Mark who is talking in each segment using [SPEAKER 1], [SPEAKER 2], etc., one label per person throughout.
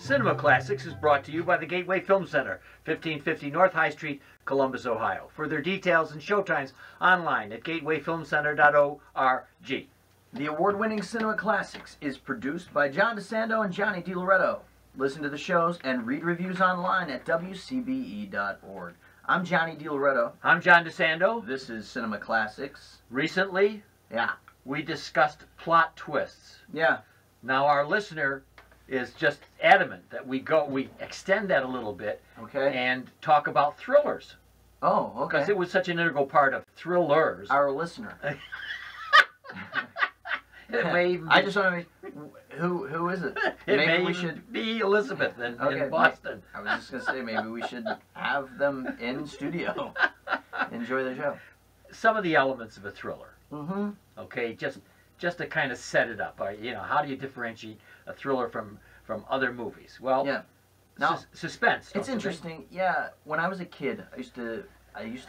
[SPEAKER 1] Cinema Classics is brought to you by the Gateway Film Center, 1550 North High Street, Columbus, Ohio. Further details and showtimes online at gatewayfilmcenter.org.
[SPEAKER 2] The award-winning Cinema Classics is produced by John DeSando and Johnny DiLoretto. Listen to the shows and read reviews online at WCBE.org. I'm Johnny DiLoretto.
[SPEAKER 1] I'm John DeSando.
[SPEAKER 2] This is Cinema Classics.
[SPEAKER 1] Recently, we discussed plot twists.
[SPEAKER 2] Yeah.
[SPEAKER 1] Now our listener is just adamant that we extend that a little bit, and talk about thrillers.
[SPEAKER 2] Oh, okay.
[SPEAKER 1] Because it was such an integral part of thrillers.
[SPEAKER 2] Our listener. I just want to be, who is it?
[SPEAKER 1] Maybe we should be Elizabeth in Boston.
[SPEAKER 2] I was just going to say, maybe we should have them in studio. Enjoy the show.
[SPEAKER 1] Some of the elements of a thriller.
[SPEAKER 2] Mm-hmm.
[SPEAKER 1] Okay, just to kind of set it up. How do you differentiate a thriller from other movies? Well,
[SPEAKER 2] now,
[SPEAKER 1] suspense.
[SPEAKER 2] It's interesting. Yeah, when I was a kid, I used to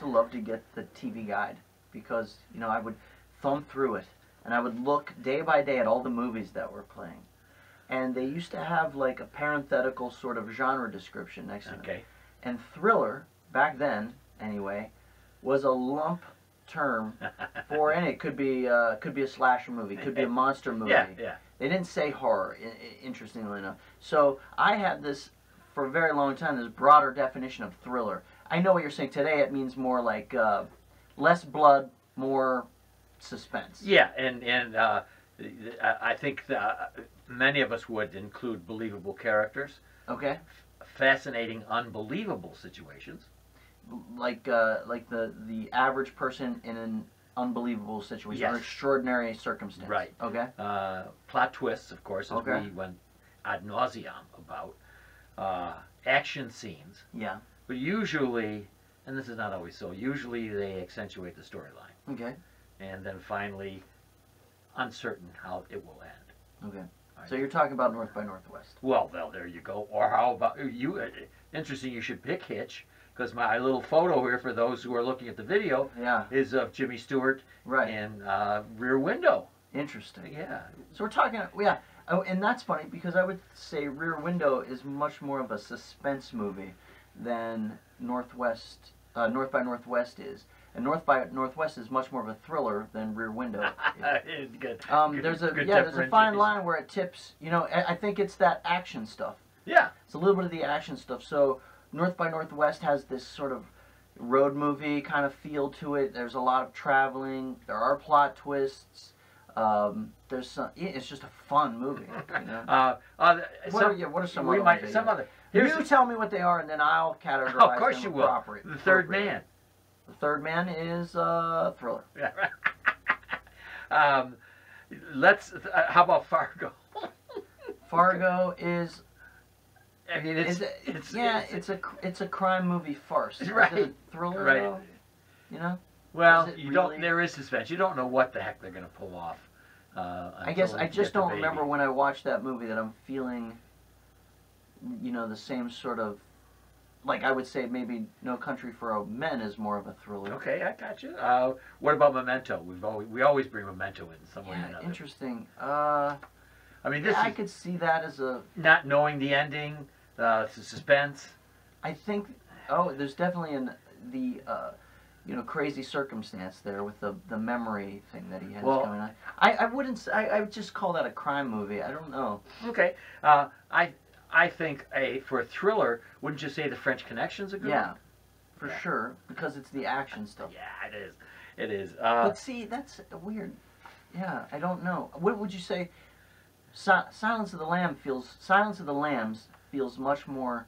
[SPEAKER 2] love to get the TV guide because I would thumb through it and I would look day by day at all the movies that were playing, and they used to have like a parenthetical sort of genre description next to them. And thriller back then, anyway, was a lump term for, and it could be a slasher movie, could be a monster movie.
[SPEAKER 1] Yeah.
[SPEAKER 2] They didn't say horror, interestingly enough. So I had this, for a very long time, this broader definition of thriller. I know what you're saying. Today it means more like less blood, more suspense.
[SPEAKER 1] Yeah, and I think many of us would include believable characters.
[SPEAKER 2] Okay.
[SPEAKER 1] Fascinating, unbelievable situations.
[SPEAKER 2] Like the average person in an unbelievable situation, or extraordinary circumstance.
[SPEAKER 1] Right.
[SPEAKER 2] Okay.
[SPEAKER 1] Plot twists, of course, as we went ad nauseum about. Action scenes.
[SPEAKER 2] Yeah.
[SPEAKER 1] But usually, and this is not always so, usually they accentuate the storyline.
[SPEAKER 2] Okay.
[SPEAKER 1] And then finally, uncertain how it will end.
[SPEAKER 2] Okay. Right. So you're talking about North by Northwest.
[SPEAKER 1] Well, there you go. Or how about you? Interesting. You should pick Hitch. Because my little photo here, for those who are looking at the video, is of Jimmy Stewart in Rear Window.
[SPEAKER 2] Interesting.
[SPEAKER 1] Yeah.
[SPEAKER 2] So we're talking, oh, and that's funny because I would say Rear Window is much more of a suspense movie than North by Northwest is. And North by Northwest is much more of a thriller than Rear Window is.
[SPEAKER 1] Good.
[SPEAKER 2] There's a fine line where it tips. I think it's that action stuff.
[SPEAKER 1] Yeah.
[SPEAKER 2] It's a little bit of the action stuff. So North by Northwest has this sort of road movie kind of feel to it. There's a lot of traveling. There are plot twists. There's some. It's just a fun movie. What are some other ones? You tell me what they are, and then I'll categorize them.
[SPEAKER 1] Of course you will. The Third Man.
[SPEAKER 2] The Third Man is a thriller.
[SPEAKER 1] Yeah. How about Fargo?
[SPEAKER 2] Fargo is.
[SPEAKER 1] I mean, it's
[SPEAKER 2] a crime movie farce.
[SPEAKER 1] Right.
[SPEAKER 2] Is it a thriller?
[SPEAKER 1] Right.
[SPEAKER 2] Though?
[SPEAKER 1] Well, there is suspense. You don't know what the heck they're going to pull off.
[SPEAKER 2] I guess I just don't remember when I watched that movie that I'm feeling, the same sort of, like I would say maybe No Country for Old Men is more of a thriller.
[SPEAKER 1] Okay, I got you. What about Memento? We always bring Memento in some way or another.
[SPEAKER 2] Interesting.
[SPEAKER 1] I mean, I
[SPEAKER 2] could see that as a
[SPEAKER 1] not knowing the ending, suspense.
[SPEAKER 2] I think. There's definitely the crazy circumstance there with the memory thing that he has going on. I wouldn't say, I would just call that a crime movie. I don't know.
[SPEAKER 1] Okay. I think for a thriller, wouldn't you say The French Connection's a good one?
[SPEAKER 2] Yeah, for sure, because it's the action stuff.
[SPEAKER 1] Yeah, it is. It is.
[SPEAKER 2] But see, that's weird. Yeah, I don't know. What would you say? Silence of the Lambs feels much more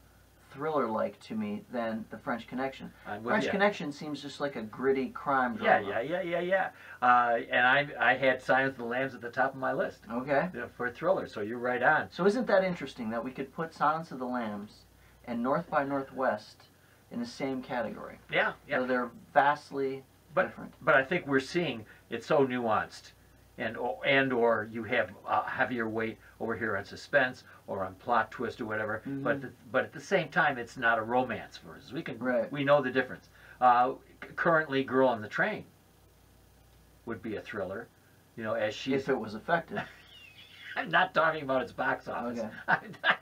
[SPEAKER 2] thriller-like to me than The French Connection. French Connection seems just like a gritty crime drama.
[SPEAKER 1] Yeah. And I had Silence of the Lambs at the top of my list.
[SPEAKER 2] Okay.
[SPEAKER 1] For a thriller, so you're right on.
[SPEAKER 2] So isn't that interesting that we could put Silence of the Lambs and North by Northwest in the same category?
[SPEAKER 1] Yeah.
[SPEAKER 2] So they're vastly different.
[SPEAKER 1] But I think we're seeing it's so nuanced. Or you have heavier weight over here on suspense or on plot twist or whatever, but at the same time it's not a romance for us. We know the difference. Currently, Girl on the Train would be a thriller, as she.
[SPEAKER 2] If it was effective.
[SPEAKER 1] I'm not talking about its box office.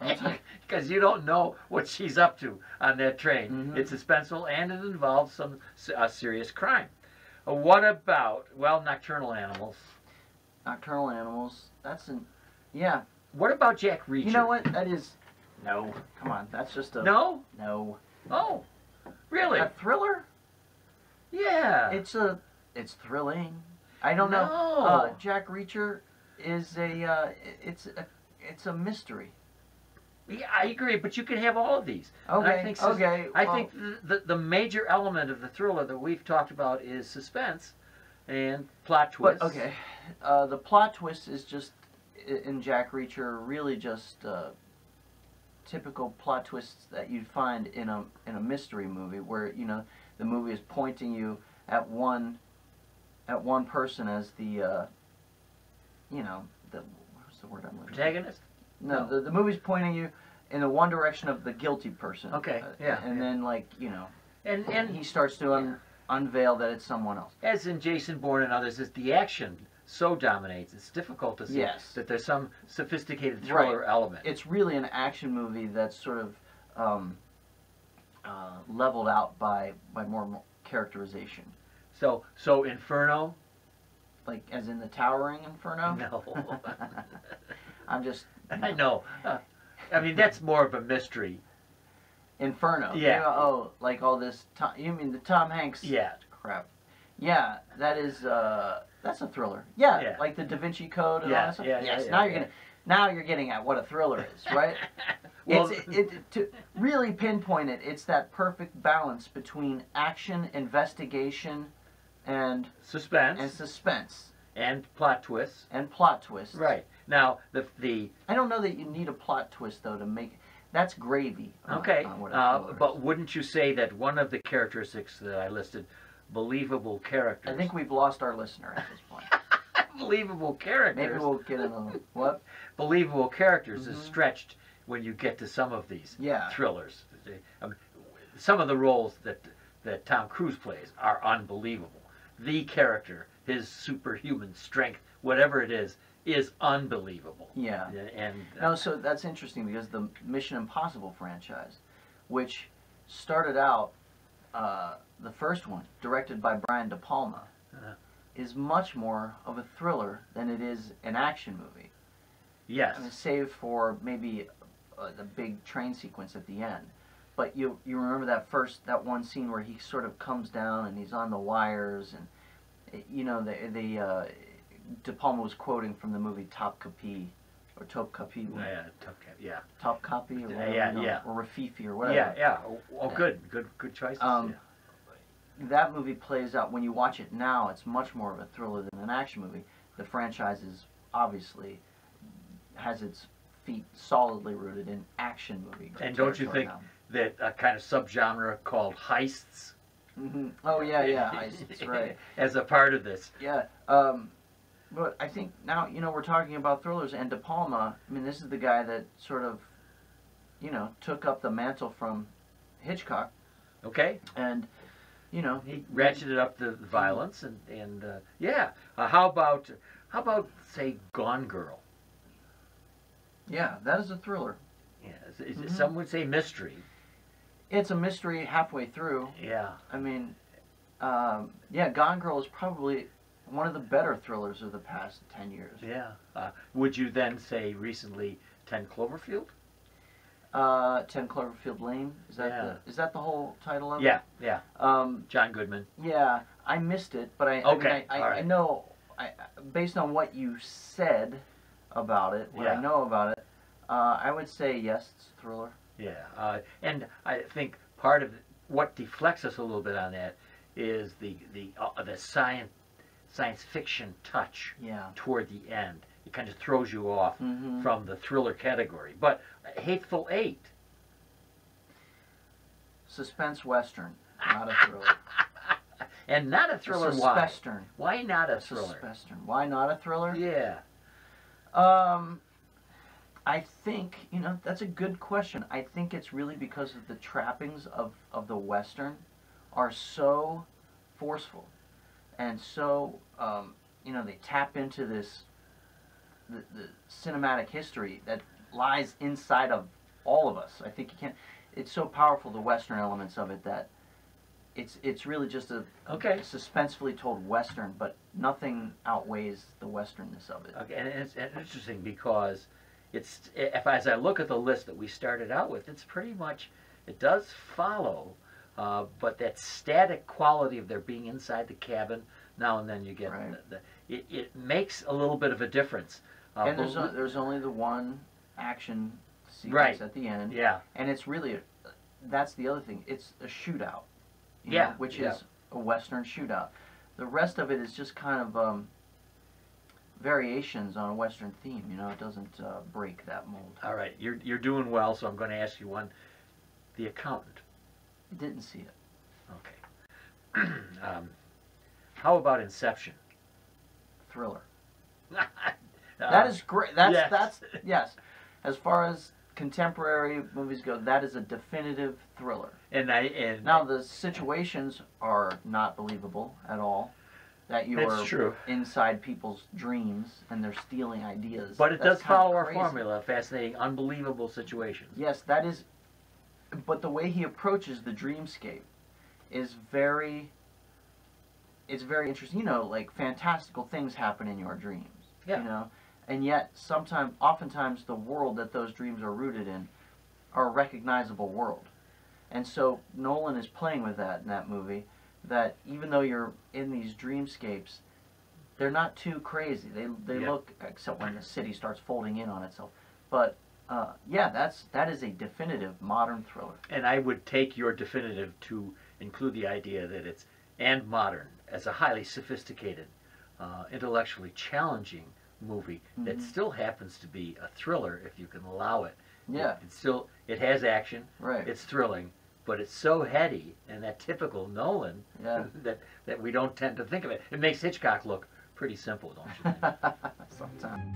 [SPEAKER 2] Okay.
[SPEAKER 1] Because you don't know what she's up to on that train.
[SPEAKER 2] Mm-hmm.
[SPEAKER 1] It's suspenseful and it involves some serious crime. What about, well, Nocturnal Animals?
[SPEAKER 2] Nocturnal Animals. That's an, yeah.
[SPEAKER 1] What about Jack Reacher?
[SPEAKER 2] You know what? That is, no. Come on, that's just a.
[SPEAKER 1] No?
[SPEAKER 2] No.
[SPEAKER 1] Oh, really?
[SPEAKER 2] A thriller?
[SPEAKER 1] Yeah.
[SPEAKER 2] It's thrilling. I don't know.
[SPEAKER 1] No.
[SPEAKER 2] Jack Reacher is it's a mystery.
[SPEAKER 1] Yeah, I agree, but you can have all of these.
[SPEAKER 2] Okay.
[SPEAKER 1] I think the major element of the thriller that we've talked about is suspense and plot twist.
[SPEAKER 2] But okay, the plot twist is just in Jack Reacher really just typical plot twists that you'd find in a mystery movie, where the movie is pointing you at one person as the what's the word I'm looking for?
[SPEAKER 1] Protagonist?
[SPEAKER 2] No, the movie's pointing you in the one direction of the guilty person.
[SPEAKER 1] Okay, yeah.
[SPEAKER 2] And then
[SPEAKER 1] And
[SPEAKER 2] he starts to unveil that it's someone else.
[SPEAKER 1] as in Jason Bourne and others, is the action so dominates, it's difficult to see that there's some sophisticated thriller element.
[SPEAKER 2] It's really an action movie that's sort of leveled out by more characterization.
[SPEAKER 1] So Inferno?
[SPEAKER 2] Like, as in the towering Inferno?
[SPEAKER 1] No.
[SPEAKER 2] I'm just...
[SPEAKER 1] I know. I mean, that's more of a mystery.
[SPEAKER 2] Inferno.
[SPEAKER 1] Yeah.
[SPEAKER 2] Like all this... you mean the Tom Hanks...
[SPEAKER 1] Yeah.
[SPEAKER 2] Crap. Yeah, that is... that's a thriller. Yeah, like the Da Vinci Code and all that stuff. Yes, now you're getting at what a thriller is, right?
[SPEAKER 1] Well,
[SPEAKER 2] to really pinpoint it, it's that perfect balance between action, investigation, and
[SPEAKER 1] suspense. And plot twists.
[SPEAKER 2] And plot twists.
[SPEAKER 1] Right. Now, the
[SPEAKER 2] I don't know that you need a plot twist, though, to make... That's gravy.
[SPEAKER 1] Okay, but wouldn't you say that one of the characteristics that I listed, believable characters...
[SPEAKER 2] I think we've lost our listener at this point.
[SPEAKER 1] Believable characters...
[SPEAKER 2] Maybe we'll get in a... What?
[SPEAKER 1] Believable characters is stretched when you get to some of these thrillers. Some of the roles that Tom Cruise plays are unbelievable. The character, his superhuman strength, whatever it is unbelievable.
[SPEAKER 2] Yeah. No, so that's interesting because the Mission Impossible franchise, which started out, the first one, directed by Brian De Palma, is much more of a thriller than it is an action movie.
[SPEAKER 1] Yes.
[SPEAKER 2] I mean, save for maybe the big train sequence at the end. But you remember that one scene where he sort of comes down and he's on the wires, and De Palma was quoting from the movie Top Copy, or Top Copy. Top Copy, or whatever, or Rafifi, or whatever.
[SPEAKER 1] Yeah. Oh, good choices.
[SPEAKER 2] That movie plays out, when you watch it now, it's much more of a thriller than an action movie. The franchise is obviously has its feet solidly rooted in action movie.
[SPEAKER 1] And don't you think that a kind of subgenre called heists?
[SPEAKER 2] Oh yeah, heists, right.
[SPEAKER 1] As a part of this.
[SPEAKER 2] Yeah. But I think now, we're talking about thrillers, and De Palma, I mean, this is the guy that sort of, took up the mantle from Hitchcock.
[SPEAKER 1] Okay.
[SPEAKER 2] And,
[SPEAKER 1] he ratcheted up the violence, and how about say Gone Girl?
[SPEAKER 2] Yeah, that is a thriller.
[SPEAKER 1] Yeah, some would say mystery.
[SPEAKER 2] It's a mystery halfway through.
[SPEAKER 1] Yeah.
[SPEAKER 2] I mean, Gone Girl is probably one of the better thrillers of the past 10 years.
[SPEAKER 1] Yeah. Would you then say recently 10 Cloverfield?
[SPEAKER 2] 10 Cloverfield Lane? Is that the whole title of
[SPEAKER 1] it?
[SPEAKER 2] Yeah,
[SPEAKER 1] yeah. John Goodman.
[SPEAKER 2] Yeah, I missed it, but I know, based on what you said about it, what I know about it, I would say yes, it's a thriller.
[SPEAKER 1] Yeah, and I think part of what deflects us a little bit on that is the science fiction touch toward the end. It kind of throws you off from the thriller category. But Hateful Eight.
[SPEAKER 2] Suspense western, not a thriller.
[SPEAKER 1] And not a thriller.
[SPEAKER 2] Suspestern.
[SPEAKER 1] Why not a thriller?
[SPEAKER 2] Suspestern. Why not a thriller?
[SPEAKER 1] Yeah.
[SPEAKER 2] I think, that's a good question. I think it's really because of the trappings of the western are so forceful and so, they tap into this the cinematic history that lies inside of all of us. I think you can't. It's so powerful, the Western elements of it, that it's really just a suspensefully told Western, but nothing outweighs the Westernness of it.
[SPEAKER 1] Okay, and it's interesting because as I look at the list that we started out with, it's pretty much, it does follow, but that static quality of there being inside the cabin, now and then you get,
[SPEAKER 2] right.
[SPEAKER 1] It makes a little bit of a difference.
[SPEAKER 2] And there's only the one action sequence
[SPEAKER 1] right.
[SPEAKER 2] at the end.
[SPEAKER 1] Yeah.
[SPEAKER 2] And it's really, that's the other thing, it's a shootout.
[SPEAKER 1] Yeah.
[SPEAKER 2] Which is a Western shootout. The rest of it is just kind of variations on a Western theme. You know, it doesn't break that mold.
[SPEAKER 1] All right, you're doing well, so I'm going to ask you one. The Accountant.
[SPEAKER 2] I didn't see it.
[SPEAKER 1] Okay. How about Inception?
[SPEAKER 2] Thriller. That is great. That's yes. As far as contemporary movies go, that is a definitive thriller.
[SPEAKER 1] And
[SPEAKER 2] now the situations are not believable at all. That you are inside people's dreams and they're stealing ideas.
[SPEAKER 1] But it does follow our formula, fascinating, unbelievable situations.
[SPEAKER 2] Yes, that is. But the way he approaches the dreamscape is very. It's very interesting. You know, like fantastical things happen in your dreams.
[SPEAKER 1] Yeah.
[SPEAKER 2] You know, and yet oftentimes the world that those dreams are rooted in are a recognizable world. And so Nolan is playing with that in that movie, that even though you're in these dreamscapes, they're not too crazy. They look, except when the city starts folding in on itself. But yeah, that is a definitive modern thriller.
[SPEAKER 1] And I would take your definitive to include the idea that it's and modern as a highly sophisticated, intellectually challenging movie that still happens to be a thriller if you can allow it.
[SPEAKER 2] Yeah.
[SPEAKER 1] It has action.
[SPEAKER 2] Right.
[SPEAKER 1] It's thrilling, but it's so heady and that typical Nolan that we don't tend to think of it. It makes Hitchcock look pretty simple, don't you think?
[SPEAKER 2] Sometimes.